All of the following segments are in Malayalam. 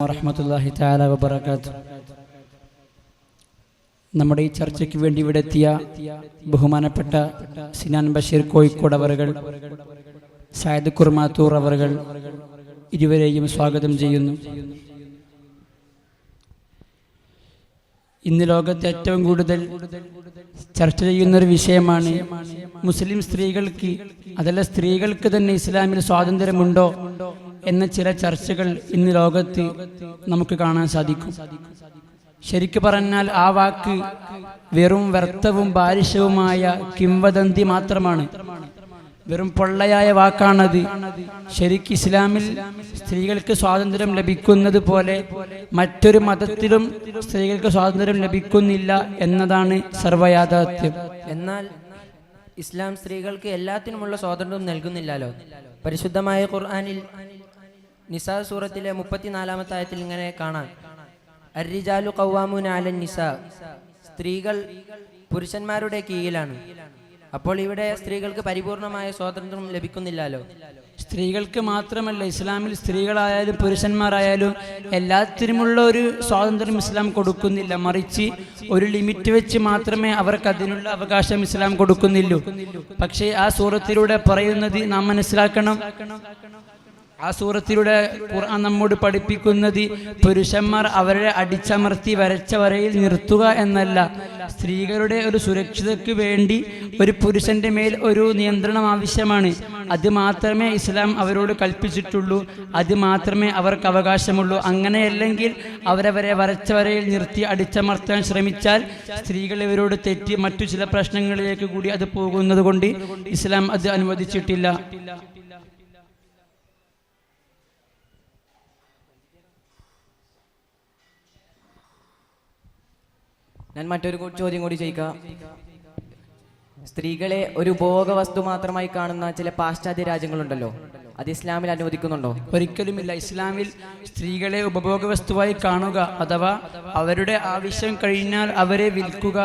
വറഹ്മത്തുള്ളാഹി തആല വബറകാതുഹു. നമ്മുടെ ഈ ചർച്ചയ്ക്ക് വേണ്ടി ഇവിടെ എത്തിയ ബഹുമാനപ്പെട്ട സിനാൻ ബഷീർ കോഴിക്കോട് അവറുകൾ, സയ്യിദ് കുർമാത്തൂർ അവറുകൾ, ഇരുവരെയും സ്വാഗതം ചെയ്യുന്നു. ഇന്ന് ലോകത്ത് ഏറ്റവും കൂടുതൽ ചർച്ച ചെയ്യുന്നൊരു വിഷയമാണ് മുസ്ലിം സ്ത്രീകൾക്ക്, അതല്ല സ്ത്രീകൾക്ക് തന്നെ ഇസ്ലാമിൽ സ്വാതന്ത്ര്യമുണ്ടോ എന്ന ചില ചർച്ചകൾ ഇന്ന് ലോകത്ത് നമുക്ക് കാണാൻ സാധിക്കും. ശരിക്കു പറഞ്ഞാൽ ആ വാക്ക് വെറും വ്യർത്ഥവും ബാലിശവുമായ കിംവദന്തി മാത്രമാണ്, വെറും പൊള്ളയായ വാക്കാണത്. ശരിക്കും ഇസ്ലാമിൽ സ്ത്രീകൾക്ക് സ്വാതന്ത്ര്യം ലഭിക്കുന്നത് പോലെ മറ്റൊരു മതത്തിലും സ്ത്രീകൾക്ക് സ്വാതന്ത്ര്യം ലഭിക്കുന്നില്ല എന്നതാണ് സർവ്വയാഥാർത്ഥ്യം. എന്നാൽ ഇസ്ലാം സ്ത്രീകൾക്ക് എല്ലാത്തിനുമുള്ള സ്വാതന്ത്ര്യം നൽകുന്നില്ലല്ലോ. പരിശുദ്ധമായ ഖുർആനിൽ നിസാ സൂറത്തിലെ 34-ാമത്തെ ആയത്തിൽ ഇങ്ങനെ കാണാം, അർരിജാലു ഖവ്വാമൂന അലൻ നിസാ, സ്ത്രീകൾ പുരുഷന്മാരുടെ കീഴിലാണ്. അപ്പോൾ ഇവിടെ സ്ത്രീകൾക്ക് പരിപൂർണമായ സ്വാതന്ത്ര്യം ലഭിക്കുന്നില്ലല്ലോ. സ്ത്രീകൾക്ക് മാത്രമല്ല, ഇസ്ലാമിൽ സ്ത്രീകളായാലും പുരുഷന്മാരായാലും എല്ലാത്തിനുമുള്ള ഒരു സ്വാതന്ത്ര്യം ഇസ്ലാം കൊടുക്കുന്നില്ല. മറിച്ച് ഒരു ലിമിറ്റ് വെച്ച് മാത്രമേ അവർക്ക് അതിനുള്ള അവകാശം ഇസ്ലാം കൊടുക്കുന്നില്ലൂ. പക്ഷേ ആ സൂറത്തിലൂടെ പറയുന്നത് നാം മനസ്സിലാക്കണം, ആ സൂറത്തിലൂടെ ഖുർആൻ നമ്മോട് പഠിപ്പിക്കുന്നത് പുരുഷന്മാർ അവരെ അടിച്ചമർത്തി വരച്ച വരയിൽ നിർത്തുക എന്നല്ല. സ്ത്രീകളുടെ ഒരു സുരക്ഷിതയ്ക്ക് വേണ്ടി ഒരു പുരുഷന്റെ മേൽ ഒരു നിയന്ത്രണം ആവശ്യമാണ്. അത് മാത്രമേ ഇസ്ലാം അവരോട് കൽപ്പിച്ചിട്ടുള്ളൂ, അത് മാത്രമേ അവർക്ക് അവകാശമുള്ളൂ. അങ്ങനെയല്ലെങ്കിൽ അവരവരെ വരച്ച വരയിൽ നിർത്തി അടിച്ചമർത്താൻ ശ്രമിച്ചാൽ സ്ത്രീകൾ ഇവരോട് തെറ്റി മറ്റു ചില പ്രശ്നങ്ങളിലേക്ക് കൂടി അത് പോകുന്നത് കൊണ്ട് ഇസ്ലാം അത് അനുവദിച്ചിട്ടില്ല. ഞാൻ മറ്റൊരു ചോദ്യം കൂടി ചോദിക്കാം. സ്ത്രീകളെ ഒരു ഭോഗവസ്തു മാത്രമായി കാണുന്ന ചില പാശ്ചാത്യ രാജ്യങ്ങളുണ്ടല്ലോ, അത് ഇസ്ലാമിൽ അനുവദിക്കുന്നുണ്ടോ? ഒരിക്കലുമില്ല. ഇസ്ലാമിൽ സ്ത്രീകളെ ഉപഭോഗ വസ്തുവായി കാണുക, അഥവാ അവരുടെ ആവശ്യം കഴിഞ്ഞാൽ അവരെ വിൽക്കുക,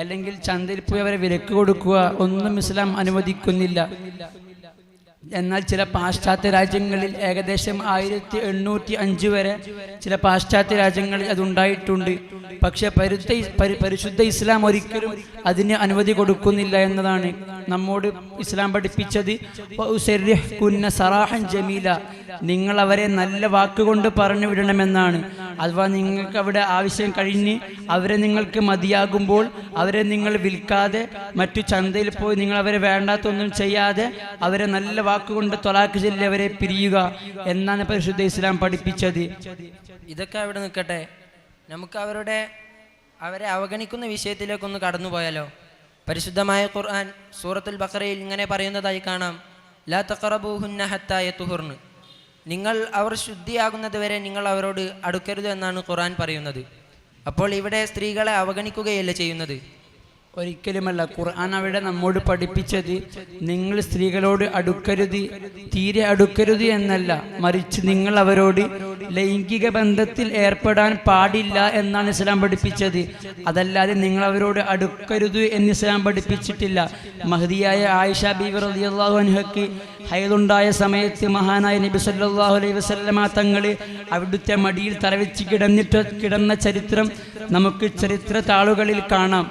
അല്ലെങ്കിൽ ചന്തയിൽ പോയി അവരെ വിലക്ക് കൊടുക്കുക ഒന്നും ഇസ്ലാം അനുവദിക്കുന്നില്ല. എന്നാൽ ചില പാശ്ചാത്യ രാജ്യങ്ങളിൽ ഏകദേശം 1805 വരെ ചില പാശ്ചാത്യ രാജ്യങ്ങളിൽ അതുണ്ടായിട്ടുണ്ട്. പക്ഷെ പരിശുദ്ധ ഇസ്ലാം ഒരിക്കലും അതിന് അനുമതി കൊടുക്കുന്നില്ല എന്നതാണ് നമ്മോട് ഇസ്ലാം പഠിപ്പിച്ചത്. സറാഹൻ ജമീല, നിങ്ങൾ അവരെ നല്ല വാക്കുകൊണ്ട് പറഞ്ഞു വിടണമെന്നാണ്. അഥവാ നിങ്ങൾക്ക് അവിടെ ആവശ്യം കഴിഞ്ഞ് അവരെ നിങ്ങൾക്ക് മതിയാകുമ്പോൾ അവരെ നിങ്ങൾ വിൽക്കാതെ മറ്റു ചന്തയിൽ പോയി നിങ്ങൾ അവരെ വേണ്ടാത്തൊന്നും ചെയ്യാതെ അവരെ നല്ല വാക്കുകൊണ്ട് തൊലാക്ക് ചൊല്ലി അവരെ പിരിയുക എന്നാണ് പരിശുദ്ധ ഇസ്ലാം പഠിപ്പിച്ചത്. ഇതൊക്കെ അവിടെ നിൽക്കട്ടെ, നമുക്ക് അവരെ അവഗണിക്കുന്ന വിഷയത്തിലേക്കൊന്ന് കടന്നുപോയാലോ? പരിശുദ്ധമായ ഖുർആൻ സൂറത്തുൽ ബഖറയിൽ ഇങ്ങനെ പറയുന്നതായി കാണാം, ലാ തഖറബൂഹുന്ന ഹത്താ യതുഹുർന, നിങ്ങൾ അവർ ശുദ്ധിയാകുന്നത് വരെ നിങ്ങൾ അവരോട് അടുക്കരുത് എന്നാണ് ഖുർആൻ പറയുന്നത്. അപ്പോൾ ഇവിടെ സ്ത്രീകളെ അവഗണിക്കുകയല്ല ചെയ്യുന്നത്? ഒരിക്കലുമല്ല. ഖുർആൻ അവിടെ നമ്മോട് പഠിപ്പിച്ചത് നിങ്ങൾ സ്ത്രീകളോട് അടുക്കരുത്, തീരെ അടുക്കരുത് എന്നല്ല, മറിച്ച് നിങ്ങൾ അവരോട് ലൈംഗിക ബന്ധത്തിൽ ഏർപ്പെടാൻ പാടില്ല എന്നാണ് ഇസ്ലാം പഠിപ്പിച്ചത്. അതല്ലാതെ നിങ്ങൾ അവരോട് അടുക്കരുത് എന്ന് ഇസ്ലാം പഠിപ്പിച്ചിട്ടില്ല. മഹദിയായ ആയിഷ ബീവി റളിയല്ലാഹു അൻഹയ്ക്ക് ഹൈദുണ്ടായ സമയത്ത് മഹാനായ നബി സല്ലല്ലാഹു അലൈഹി വസല്ലമ തങ്ങൾ അവിടുത്തെ മടിയിൽ തലവെച്ച് കിടന്ന ചരിത്രം നമുക്ക് ചരിത്ര താളുകളിൽ കാണാം.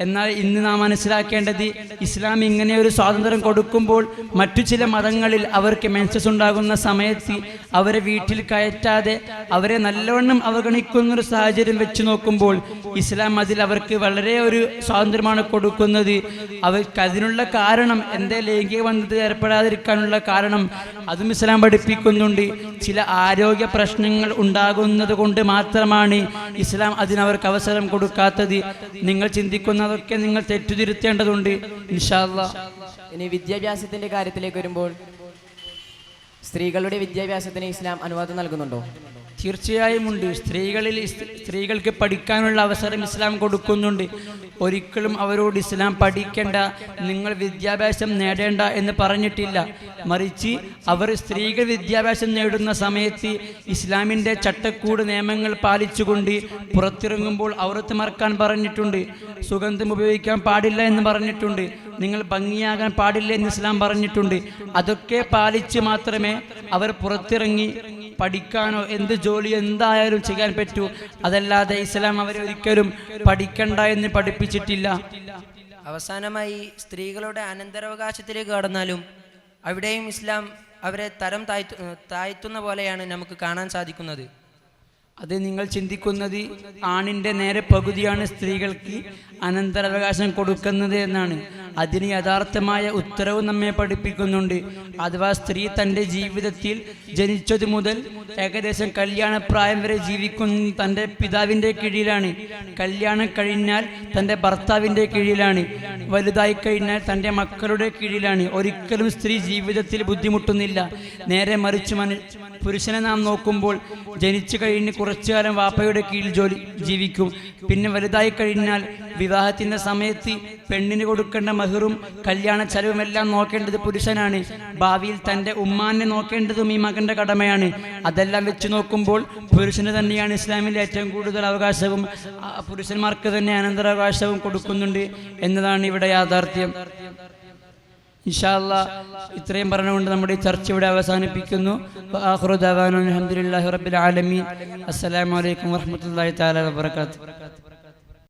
എന്നാൽ ഇന്ന് നാം മനസ്സിലാക്കേണ്ടത്, ഇസ്ലാം ഇങ്ങനെ ഒരു സ്വാതന്ത്ര്യം കൊടുക്കുമ്പോൾ മറ്റു ചില മതങ്ങളിൽ അവർക്ക് മെൻസസ് ഉണ്ടാകുന്ന സമയത്ത് അവരെ വീട്ടിൽ കയറ്റാതെ അവരെ നല്ലവണ്ണം അവഗണിക്കുന്നൊരു സാഹചര്യം വെച്ച് നോക്കുമ്പോൾ ഇസ്ലാം അതിൽ അവർക്ക് വളരെ ഒരു സ്വാതന്ത്ര്യമാണ് കൊടുക്കുന്നത്. അവർക്ക് അതിനുള്ള കാരണം, എന്തേ ലൈംഗിക ബന്ധത്തിൽ ഏർപ്പെടാതിരിക്കാനുള്ള കാരണം അതും ഇസ്ലാം പഠിപ്പിക്കുന്നുണ്ട്. ചില ആരോഗ്യ പ്രശ്നങ്ങൾ ഉണ്ടാകുന്നത് കൊണ്ട് മാത്രമാണ് ഇസ്ലാം അതിനവർക്ക് അവസരം കൊടുക്കാത്തത്. നിങ്ങൾ ചിന്തിക്കുന്ന അതൊക്കെ നിങ്ങൾ തെറ്റുതിരുത്തേണ്ടതുണ്ട് ഇൻഷാ അല്ലാഹ്. ഇനി വിദ്യാഭ്യാസത്തിന്റെ കാര്യത്തിലേക്ക് വരുമ്പോൾ, സ്ത്രീകളുടെ വിദ്യാഭ്യാസത്തിന് ഇസ്ലാം അനുവാദം നൽകുന്നുണ്ടോ? തീർച്ചയായും ഉണ്ട്. സ്ത്രീകൾക്ക് പഠിക്കാനുള്ള അവസരം ഇസ്ലാം കൊടുക്കുന്നുണ്ട്. ഒരിക്കലും അവരോട് ഇസ്ലാം പഠിക്കേണ്ട, നിങ്ങൾ വിദ്യാഭ്യാസം നേടേണ്ട എന്ന് പറഞ്ഞിട്ടില്ല. മറിച്ച് സ്ത്രീകൾ വിദ്യാഭ്യാസം നേടുന്ന സമയത്ത് ഇസ്ലാമിൻ്റെ ചട്ടക്കൂട് നിയമങ്ങൾ പാലിച്ചുകൊണ്ട് പുറത്തിറങ്ങുമ്പോൾ ഔറത്ത് മറക്കാൻ പറഞ്ഞിട്ടുണ്ട്, സുഗന്ധം ഉപയോഗിക്കാൻ പാടില്ല എന്ന് പറഞ്ഞിട്ടുണ്ട്, നിങ്ങൾ ഭംഗിയാകാൻ പാടില്ല എന്ന് ഇസ്ലാം പറഞ്ഞിട്ടുണ്ട്. അതൊക്കെ പാലിച്ച് മാത്രമേ അവർ പുറത്തിറങ്ങി പഠിക്കാനോ എന്ത് ജോലി എന്തായാലും ചെയ്യാൻ പറ്റൂ. അതല്ലാതെ ഇസ്ലാം അവരെ ഒരിക്കലും പഠിക്കണ്ട എന്ന് പഠിപ്പിച്ചിട്ടില്ല. അവസാനമായി സ്ത്രീകളുടെ അനന്തരാവകാശത്തിലേക്ക് കടന്നാലും അവിടെയും ഇസ്ലാം അവരെ തരം താഴ്ത്തുന്ന പോലെയാണ് നമുക്ക് കാണാൻ സാധിക്കുന്നത്. അത് നിങ്ങൾ ചിന്തിക്കുന്നത് ആണിൻ്റെ നേരെ പകുതിയാണ് സ്ത്രീകൾക്ക് അനന്തരാവകാശം കൊടുക്കുന്നത് എന്നാണ്. അതിന് യഥാർത്ഥമായ ഉത്തരവ് നമ്മെ പഠിപ്പിക്കുന്നുണ്ട്. അഥവാ സ്ത്രീ തൻ്റെ ജീവിതത്തിൽ ജനിച്ചത് മുതൽ ഏകദേശം കല്യാണപ്രായം വരെ ജീവിക്കുന്ന തൻ്റെ പിതാവിൻ്റെ കീഴിലാണ്. കല്യാണം കഴിഞ്ഞാൽ തൻ്റെ ഭർത്താവിൻ്റെ കീഴിലാണ്. വലുതായി കഴിഞ്ഞാൽ തൻ്റെ മക്കളുടെ കീഴിലാണ്. ഒരിക്കലും സ്ത്രീ ജീവിതത്തിൽ ബുദ്ധിമുട്ടുന്നില്ല. നേരെ മറിച്ച് പുരുഷനെ നാം നോക്കുമ്പോൾ ജനിച്ചു കഴിഞ്ഞ് കുറച്ചു കാലം വാപ്പയുടെ കീഴിൽ ജീവിക്കും. പിന്നെ വലുതായി കഴിഞ്ഞാൽ വിവാഹത്തിൻ്റെ സമയത്ത് പെണ്ണിന് കൊടുക്കേണ്ട മഹറും കല്യാണ ചെലവുമെല്ലാം നോക്കേണ്ടത് പുരുഷനാണ്. ഭാവിയിൽ തൻ്റെ ഉമ്മാനെ നോക്കേണ്ടതും ഈ മകൻ്റെ കടമയാണ്. അതെല്ലാം വെച്ച് നോക്കുമ്പോൾ പുരുഷന് തന്നെയാണ് ഇസ്ലാമിൽ ഏറ്റവും കൂടുതൽ അവകാശവും പുരുഷന്മാർക്ക് തന്നെ അനന്തരാവകാശവും കൊടുക്കുന്നുണ്ട് എന്നതാണ് ഇവിടെ യാഥാർത്ഥ്യം. ഇൻഷാ അല്ലാഹ് ഇത്രയും പറഞ്ഞുകൊണ്ട് നമ്മുടെ ഈ ചർച്ച ഇവിടെ അവസാനിപ്പിക്കുന്നു. ആഖിറു ദഅവാനാ അൽഹംദുലില്ലാഹി റബ്ബിൽ ആലമീൻ. അസ്സലാമു അലൈക്കും വറഹ്മത്തുള്ളാഹി തആല വബറകാതുഹു.